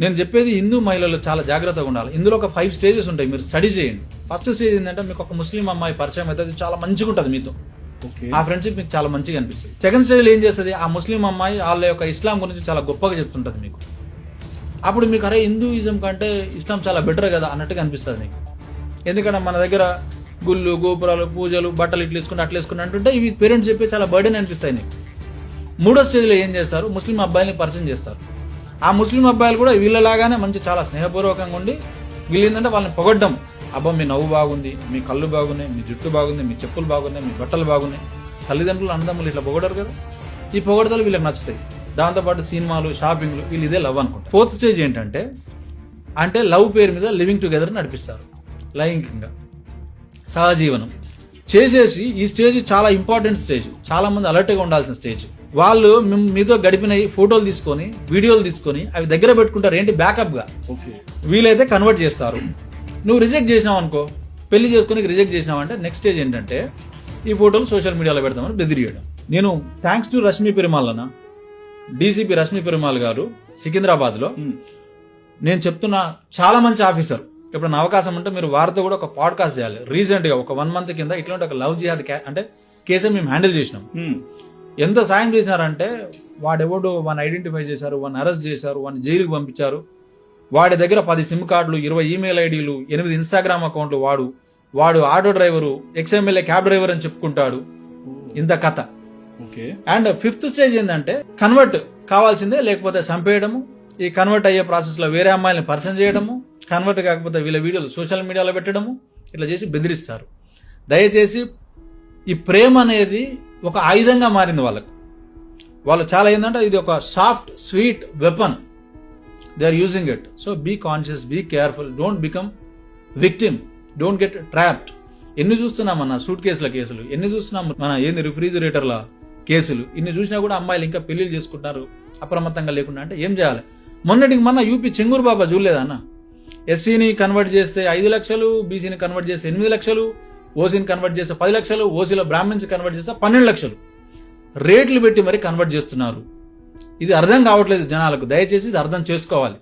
నేను చెప్పేది హిందూ మహిళలు చాలా జాగ్రత్తగా ఉండాలి. ఇందులో ఒక 5 స్టేజెస్ ఉంటాయి, మీరు స్టడీ చేయండి. ఫస్ట్ స్టేజ్ ఏంటంటే మీకు ఒక ముస్లిం అమ్మాయి పరిచయం అయితే అది చాలా మంచిగా ఉంటుంది మీతో, ఆ ఫ్రెండ్షిప్ మీకు చాలా మంచిగా అనిపిస్తుంది. సెకండ్ స్టేజ్లో ఏం చేస్తుంది, ఆ ముస్లిం అమ్మాయి వాళ్ళ యొక్క ఇస్లాం గురించి చాలా గొప్పగా చెప్తుంటుంది మీకు. అప్పుడు మీకు అరే హిందూయిజం కంటే ఇస్లాం చాలా బెటర్ కదా అన్నట్టుగా అనిపిస్తుంది మీకు. ఎందుకంటే మన దగ్గర గుళ్ళు గోపురాలు పూజలు బట్టలు ఇట్లా వేసుకుని అట్లా వేసుకుని అంటుంటే ఇవి పేరెంట్స్ చెప్పి చాలా బర్డెన్ అనిపిస్తాయి నీకు. మూడో స్టేజ్లో ఏం చేస్తారు, ముస్లిం అబ్బాయిని పరిచయం చేస్తారు. ఆ ముస్లిం అబ్బాయిలు కూడా వీళ్ళలాగానే మంచి చాలా స్నేహపూర్వకంగా ఉండి వీళ్ళు ఏంటంటే వాళ్ళని పొగడ్డం, అబ్బా మీ నవ్వు బాగుంది, మీ కళ్ళు బాగున్నాయి, మీ జుట్టు బాగుంది, మీ చెప్పులు బాగున్నాయి, మీ బట్టలు బాగున్నాయి. తల్లిదండ్రులు అన్నదమ్ములు ఇట్లా పొగడరు కదా, ఈ పొగడతలు వీళ్ళకి నచ్చుతాయి. దాంతోపాటు సినిమాలు షాపింగ్లు వీళ్ళు ఇదే లవ్ అనుకుంటారు. ఫోర్త్ స్టేజ్ ఏంటంటే అంటే లవ్ పేరు మీద లివింగ్ టుగెదర్ నడిపిస్తారు, లైంగికంగా సహజీవనం చేసేసి. ఈ స్టేజ్ చాలా ఇంపార్టెంట్ స్టేజ్, చాలా మంది అలర్ట్గా ఉండాల్సిన స్టేజ్. వాళ్ళు మీతో గడిపిన ఫోటోలు తీసుకొని వీడియోలు తీసుకొని అవి దగ్గర పెట్టుకుంటారు, ఏంటి బ్యాకప్ గా. వీలైతే కన్వర్ట్ చేస్తారు. నువ్వు రిజెక్ట్ చేసినావు అనుకో, పెళ్లి చేసుకుని రిజెక్ట్ చేసినావు అంటే నెక్స్ట్ స్టేజ్ ఏంటంటే ఈ ఫోటోలు సోషల్ మీడియాలో పెడతామని బెదిరియడం. నేను thanks to Rashmi Perumal DCP Rashmi Perumal గారు సికింద్రాబాద్ లో, నేను చెప్తున్నా చాలా మంచి ఆఫీసర్. ఇప్పుడు నా అవకాశం ఉంటే మీరు వారితో కూడా ఒక పాడ్కాస్ట్ చేయాలి. రీసెంట్ గా ఒక 1 month కింద ఇట్లాంటి ఒక లవ్ జిహాద్ అంటే కేసుని మేము హ్యాండిల్ చేసినాం. ఎంత సాయం చేసినారంటే వాడెవడు వాడిని ఐడెంటిఫై చేశారు, వాడిని అరెస్ట్ చేశారు, వాడిని జైలుకి పంపించారు. వాడి దగ్గర 10 సిమ్ కార్డులు, 20 ఈమెయిల్ ఐడీలు, 8 ఇన్స్టాగ్రామ్ అకౌంట్లు, వాడు auto driver, ex-MLA cab driver అని చెప్పుకుంటాడు. ఇంత కథ. అండ్ 5th స్టేజ్ ఏంటంటే కన్వర్ట్ కావాల్సిందే, లేకపోతే చంపేయడము. ఈ కన్వర్ట్ అయ్యే ప్రాసెస్ లో వేరే అమ్మాయిని పరిచయం చేయడము, కన్వర్ట్ కాకపోతే వీళ్ళ వీడియోలు సోషల్ మీడియాలో పెట్టడము, ఇట్లా చేసి బెదిరిస్తారు. దయచేసి ఈ ప్రేమ అనేది ఒక ఆయుధంగా మారింది వాళ్ళకు. వాళ్ళు చాలా ఏంటంటే ఇది ఒక soft sweet weapon, they are using it. So be conscious, be careful, don't become victim, don't get trapped. ఎన్ని చూస్తున్నాం మన సూట్ కేసుల కేసులు, ఎన్ని చూస్తున్నాం మన ఏంది రిఫ్రిజిరేటర్ల కేసులు, ఇన్ని చూసినా కూడా అమ్మాయిలు ఇంకా పెళ్లిళ్ళు చేసుకుంటారు అప్రమత్తంగా లేకుండా. అంటే ఏం చేయాలి? మొన్నటికి మొన్న యూపీ చెంగూరు బాబా చూడలేదా అన్న, ఎస్సీని కన్వర్ట్ చేస్తే 5 లక్షలు, బీసీని కన్వర్ట్ చేస్తే 8 లక్షలు, ఓసీని కన్వర్ట్ చేస్తే 10 లక్షలు, ఓసీలో బ్రాహ్మణ్స్ కన్వర్ట్ చేస్తే 12 లక్షలు రేట్లు పెట్టి మరి కన్వర్ట్ చేస్తున్నారు. ఇది అర్థం కావట్లేదు జనాలకు. దయచేసి ఇది అర్థం చేసుకోవాలి.